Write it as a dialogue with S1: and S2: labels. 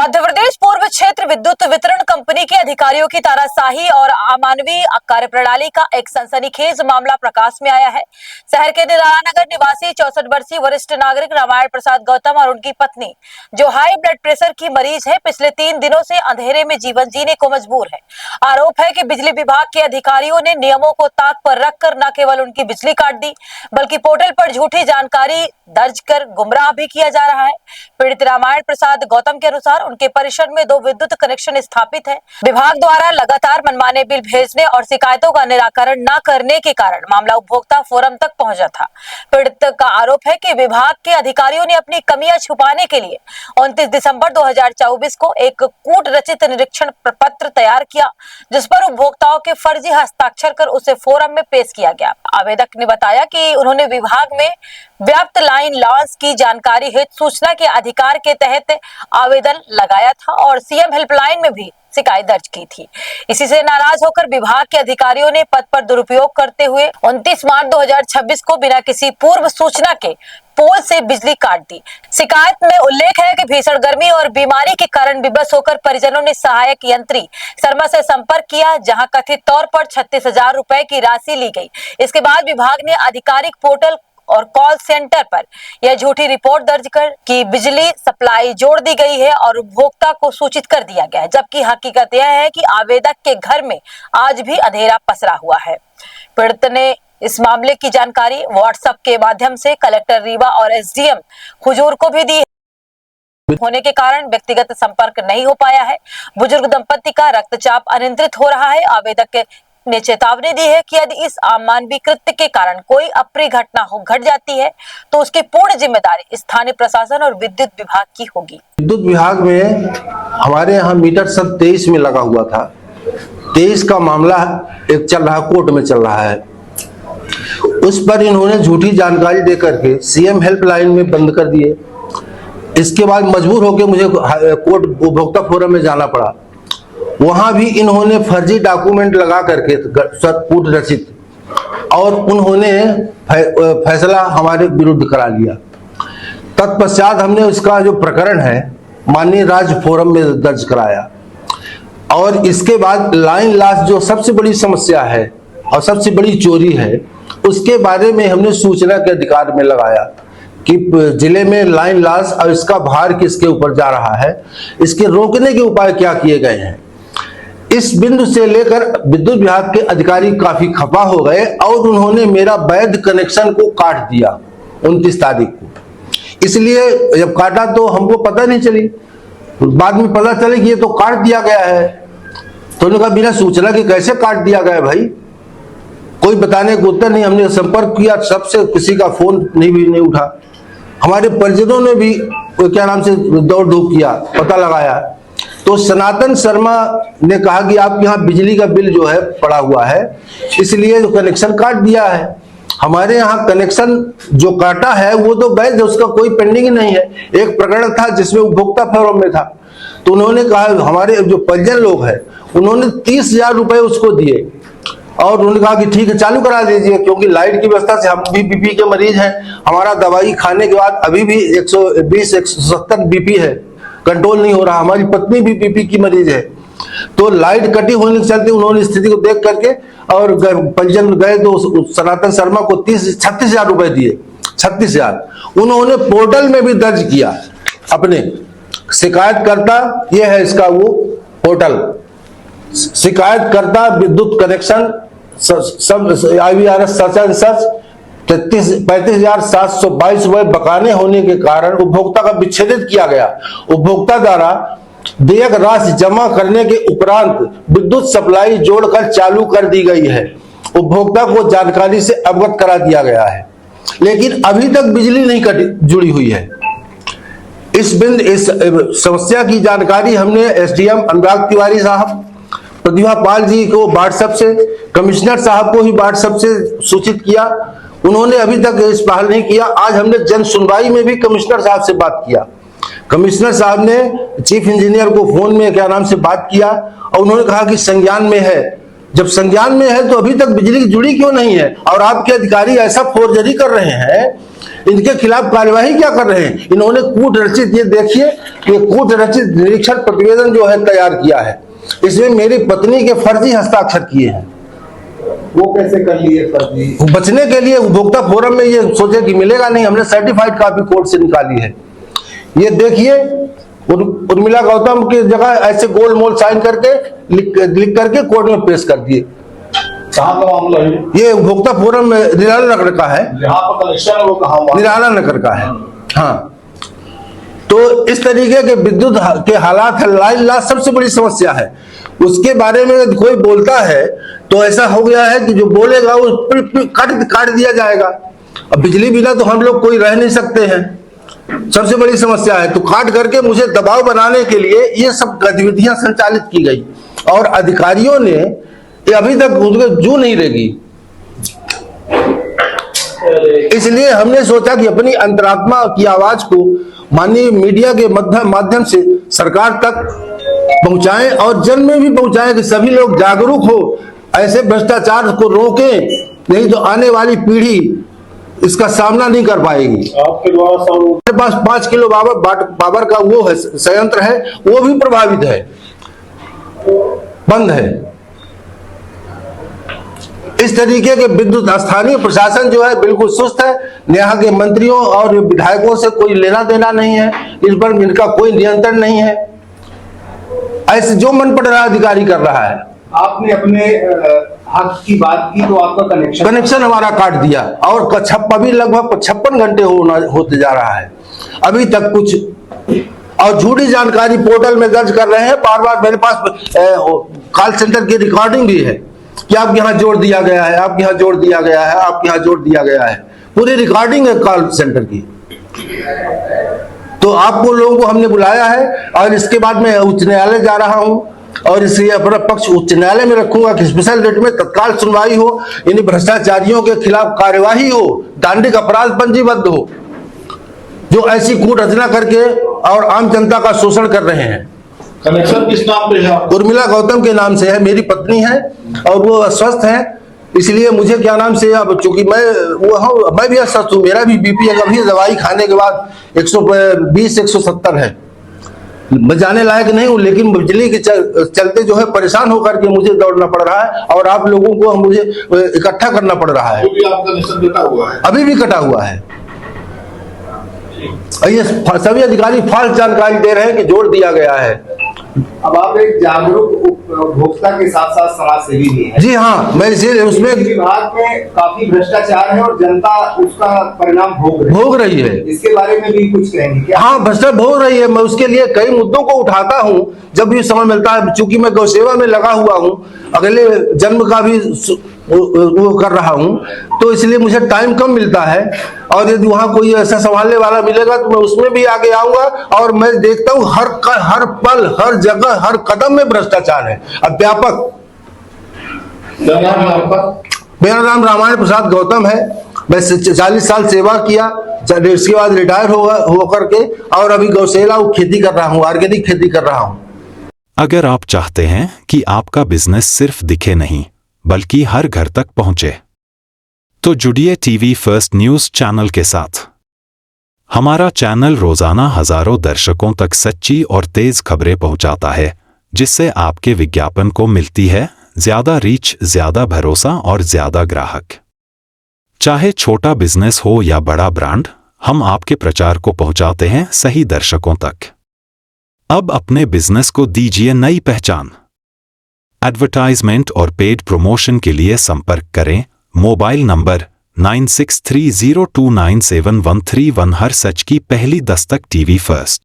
S1: मध्य प्रदेश पूर्व क्षेत्र विद्युत वितरण कंपनी के अधिकारियों की तानाशाही और अमानवीय कार्यप्रणाली का एक सनसनीखेज मामला प्रकाश में आया है। शहर के निराला निवासी 64 वर्षीय वरिष्ठ नागरिक रामायण प्रसाद गौतम और उनकी पत्नी, जो हाई ब्लड प्रेशर की मरीज है, पिछले 3 दिनों से अंधेरे में जीवन जीने को मजबूर है। आरोप है कि बिजली विभाग के अधिकारियों ने नियमों को ताक पर रखकर न केवल उनकी बिजली काट दी, बल्कि पोर्टल पर झूठी जानकारी दर्ज कर गुमराह भी किया जा रहा है। पीड़ित रामायण प्रसाद गौतम के अनुसार उनके परिसर में 2 विद्युत कनेक्शन स्थापित है। विभाग द्वारा लगातार मनमाने बिल भेजने और शिकायतों का निराकरण न करने के कारण मामला उपभोक्ता फोरम तक पहुंचा था। पीड़ित का आरोप है कि विभाग के अधिकारियों ने अपनी कमियां छुपाने के लिए 29 दिसंबर 2024 को एक कूट रचित निरीक्षण पत्र तैयार किया, जिस पर उपभोक्ताओं के फर्जी हस्ताक्षर कर उसे फोरम में पेश किया गया। आवेदक ने बताया कि उन्होंने विभाग में व्याप्त लाइन लॉस की जानकारी हेतु सूचना के अधिकार के तहत आवेदन लगाया था और सीएम हेल्पलाइन में भी शिकायत दर्ज की थी। इसी से नाराज होकर विभाग के अधिकारियों ने पद पर दुरुपयोग करते हुए 29 मार्च 2026 को बिना किसी पूर्व सूचना के पोल से बिजली काट दी। शिकायत में उल्लेख है कि भीषण गर्मी और बीमारी के कारण विवश होकर परिजनों ने सहायक यंत्री शर्मा से संपर्क किया, जहां कथित तौर पर 36,000 रुपए की राशि ली गई। इसके बाद विभाग ने आधिकारिक पोर्टल और कॉल सेंटर पर यह झूठी रिपोर्ट दर्ज कर कि बिजली सप्लाई जोड़ दी गई है और उपभोक्ता को सूचित कर दिया गया है, जबकि हकीकत यह है कि आवेदक के घर में आज भी अंधेरा पसरा हुआ है। पीड़ित ने इस मामले की जानकारी व्हाट्सएप के माध्यम से कलेक्टर रीवा और एसडीएम हुजूर को भी दी होने के कारण व्यक्तिगत संपर्क नहीं हो पाया है। बुजुर्ग दंपति का रक्तचाप अनियंत्रित हो रहा है। आवेदक ने चेतावनी दी है कि यदि इस अमानवीय कृत्य के कारण कोई अप्रिय घटना घट जाती है तो उसकी पूर्ण जिम्मेदारी स्थानीय प्रशासन और विद्युत विभाग की होगी।
S2: विद्युत विभाग में हमारे यहाँ मीटर सब 23 में लगा हुआ था। 23 का मामला एक चल रहा, कोर्ट में चल रहा है। उस पर इन्होंने झूठी जानकारी देकर के सीएम हेल्पलाइन में बंद कर दिए। इसके बाद मजबूर होकर मुझे कोर्ट उपभोक्ता फोरम में जाना पड़ा। वहां भी इन्होंने फर्जी डॉक्यूमेंट लगा करके कूट रचित और उन्होंने फैसला हमारे विरुद्ध करा लिया। तत्पश्चात हमने उसका जो प्रकरण है माननीय राज्य फोरम में दर्ज कराया और इसके बाद लाइन लॉस जो सबसे बड़ी समस्या है और सबसे बड़ी चोरी है, उसके बारे में हमने सूचना के अधिकार में लगाया कि जिले में लाइन लॉस और इसका भार किसके ऊपर जा रहा है, इसके रोकने के उपाय क्या किए गए हैं। इस बिंदु से लेकर विद्युत विभाग के अधिकारी काफी खफा हो गए और उन्होंने मेरा वैध कनेक्शन को काट दिया 29 तारीख को। इसलिए जब काटा तो हमको पता नहीं चली, बाद में पता चले कि ये तो काट दिया गया है। तो उन्होंने कहा बिना सूचना के कैसे काट दिया गया भाई, कोई बताने को उत्तर नहीं। हमने संपर्क किया सबसे, किसी का फोन नहीं उठा। हमारे परिजनों ने भी क्या नाम से दौड़ धूप किया, पता लगाया तो सनातन शर्मा ने कहा कि आपके यहाँ बिजली का बिल जो है पड़ा हुआ है, इसलिए जो कनेक्शन काट दिया है। हमारे यहाँ कनेक्शन जो काटा है वो तो वैध है, उसका कोई पेंडिंग नहीं है। एक प्रकरण था जिसमें उपभोक्ता फोरम में था, तो उन्होंने कहा हमारे जो परिजन लोग हैं उन्होंने 30,000 रुपए उसको दिए और उन्होंने कहा कि ठीक है चालू करा दीजिए, क्योंकि लाइट की व्यवस्था से हम भी बीपी के मरीज हैं। हमारा दवाई खाने के बाद अभी भी 120-170 बीपी है, कंट्रोल नहीं हो रहा। हमारी पत्नी भी बीपी की मरीज है। तो लाइट कटी होने के चलते उन्होंने स्थिति को देख करके और परिजन गए तो सनातन शर्मा को 36,000 रुपए दिए। 36,000 उन्होंने पोर्टल में भी दर्ज किया अपने शिकायतकर्ता, ये है इसका वो पोर्टल, शिकायतकर्ता विद्युत कनेक्शन सब IVRS सर्च 35,722 रुपए बकाने होने के कारण उपभोक्ता का विच्छेदित किया गया। उपभोक्ता द्वारा देयक राशि जमा करने के उपरांत विद्युत सप्लाई जोड़कर चालू कर दी गई है। उपभोक्ता को जानकारी से अवगत करा दिया गया है, लेकिन अभी तक बिजली नहीं जुड़ी हुई है। इस समस्या की जानकारी हमने एसडीएम अनुराग तिवारी साहब, प्रतिभा पाल जी को व्हाट्सएप से, कमिश्नर साहब को ही व्हाट्सएप से सूचित किया। उन्होंने अभी तक इस पहल नहीं किया। आज हमने जन सुनवाई में भी कमिश्नर साहब से बात किया। कमिश्नर साहब ने चीफ इंजीनियर को फोन में क्या नाम से बात किया और उन्होंने कहा कि संज्ञान में है। जब संज्ञान में है तो अभी तक बिजली जुड़ी क्यों नहीं है? और आपके अधिकारी ऐसा फोर्जरी कर रहे हैं इनके खिलाफ कार्यवाही क्या कर रहे हैं? इन्होंने कूट रचित, ये देखिए, ये कूट रचित निरीक्षण प्रतिवेदन जो है तैयार किया है। इसमें मेरी पत्नी के फर्जी हस्ताक्षर किए हैं।
S3: वो कैसे कर लिए फर्जी?
S2: बचने के लिए उपभोक्ता फोरम में ये सोचे कि मिलेगा नहीं, हमने सर्टिफाइड कॉपी कोर्ट से निकाली है। ये देखिए, उर्मिला गौतम की जगह ऐसे गोल मोल साइन करके लिख करके कोर्ट में पेश कर दिए।
S3: कहाँ का मामला है?
S2: ये उपभोक्ता फोरम में निराला नगर का है।
S3: जहाँ पर कनेक्शन है वो कहाँ?
S2: निराला नगर का है। हाँ, तो इस तरीके के विद्युत के हालात है। लाइन लॉस सबसे बड़ी समस्या है। उसके बारे में कोई बोलता है तो ऐसा हो गया है कि जो बोलेगा वो काट दिया जाएगा। अब बिजली बिना तो हम लोग कोई रह नहीं सकते हैं, सबसे बड़ी समस्या है। तो काट करके मुझे दबाव बनाने के लिए ये सब गतिविधियां संचालित की गई और अधिकारियों ने अभी तक उनके जू नहीं रेगी। इसलिए हमने सोचा कि अपनी अंतरात्मा की आवाज को माननीय मीडिया के माध्यम से सरकार तक पहुंचाएं और जन में भी पहुंचाएं कि सभी लोग जागरूक हो, ऐसे भ्रष्टाचार को रोकें, नहीं तो आने वाली पीढ़ी इसका सामना नहीं कर पाएगी।
S3: आपके द्वारा
S2: मेरे पास 5 किलो पावर का वो है संयंत्र है, वो भी प्रभावित है, बंद है। इस तरीके के विद्युत स्थानीय प्रशासन जो है बिल्कुल सुस्त है। यहाँ के मंत्रियों और विधायकों से कोई लेना देना नहीं है, इस पर इनका कोई नियंत्रण नहीं है। ऐसे जो मन पड़ रहा अधिकारी कर रहा है।
S3: आपने अपने हक की बात की तो आपका
S2: कनेक्शन हमारा काट दिया और अभी लगभग 56 घंटे होते जा रहा है, अभी तक कुछ। और झूठी जानकारी पोर्टल में दर्ज कर रहे हैं। बार बार मेरे पास कॉल सेंटर की रिकॉर्डिंग भी है कि आपके यहाँ जोड़ दिया गया है, आपके यहाँ जोड़ दिया गया है, आपके यहाँ जोड़ दिया गया है, पूरी रिकॉर्डिंग है कॉल सेंटर की। तो आपको लोगों को हमने बुलाया है और इसके बाद मैं उच्च न्यायालय जा रहा हूं और इसलिए अपना पक्ष उच्च न्यायालय में रखूंगा कि स्पेशल रेट में तत्काल सुनवाई हो, इन भ्रष्टाचारियों के खिलाफ कार्यवाही हो, दांडिक अपराध पंजीबद्ध हो, जो ऐसी कूट रचना करके और आम जनता का शोषण कर रहे हैं।
S3: कनेक्शन किस नाम पे है?
S2: उर्मिला गौतम के नाम से है, मेरी पत्नी है और वो अस्वस्थ है, इसलिए मुझे क्या नाम से, अब चूंकि मैं भी अस्वस्थ हूँ, मेरा भी बीपी अभी दवाई खाने के बाद 120-170 है, बचाने लायक नहीं हूँ, लेकिन बिजली के चलते जो है परेशान होकर के मुझे दौड़ना पड़ रहा है और आप लोगों को मुझे इकट्ठा करना पड़ रहा है।
S3: अभी आपका कनेक्शन कटा हुआ है?
S2: अभी भी कटा हुआ है। ये सभी अधिकारी फाल्स जानकारी दे रहे हैं कि जोड़ दिया गया है।
S3: अब आप एक जागरूक उपभोक्ता के साथ साथ समाजसेवी भी हैं।
S2: जी हाँ, मैं इसीलिए उसमें
S3: विभाग में काफी भ्रष्टाचार है और जनता उसका परिणाम भोग रही
S2: है।
S3: इसके बारे में भी कुछ कहेंगे क्या?
S2: हाँ, भ्रष्टाचार भोग रही है। मैं उसके लिए कई मुद्दों को उठाता हूँ जब भी समय मिलता है। चूंकि मैं गौ सेवा में लगा हुआ हूँ, अगले जन्म का भी वो कर रहा हूँ, तो इसलिए मुझे टाइम कम मिलता है और यदि वहां कोई ऐसा संभालने वाला मिलेगा तो मैं उसमें भी आगे आऊंगा। और मैं देखता हूँ हर पल, हर जगह, हर कदम में भ्रष्टाचार है, व्यापक। मेरा नाम रामायण प्रसाद गौतम है। मैं 40 साल सेवा किया, इसके बाद रिटायर होकर के और अभी गौशाला खेती कर रहा हूँ, ऑर्गेनिक खेती कर रहा हूँ।
S4: अगर आप चाहते हैं कि आपका बिजनेस सिर्फ दिखे नहीं बल्कि हर घर तक पहुंचे, तो जुड़िए टीवी फर्स्ट न्यूज चैनल के साथ। हमारा चैनल रोजाना हजारों दर्शकों तक सच्ची और तेज खबरें पहुंचाता है, जिससे आपके विज्ञापन को मिलती है ज्यादा रीच, ज्यादा भरोसा और ज्यादा ग्राहक। चाहे छोटा बिजनेस हो या बड़ा ब्रांड, हम आपके प्रचार को पहुंचाते हैं सही दर्शकों तक। अब अपने बिजनेस को दीजिए नई पहचान। एडवर्टाइजमेंट और पेड प्रमोशन के लिए संपर्क करें मोबाइल नंबर 9630297131। हर सच की पहली दस्तक टीवी फर्स्ट।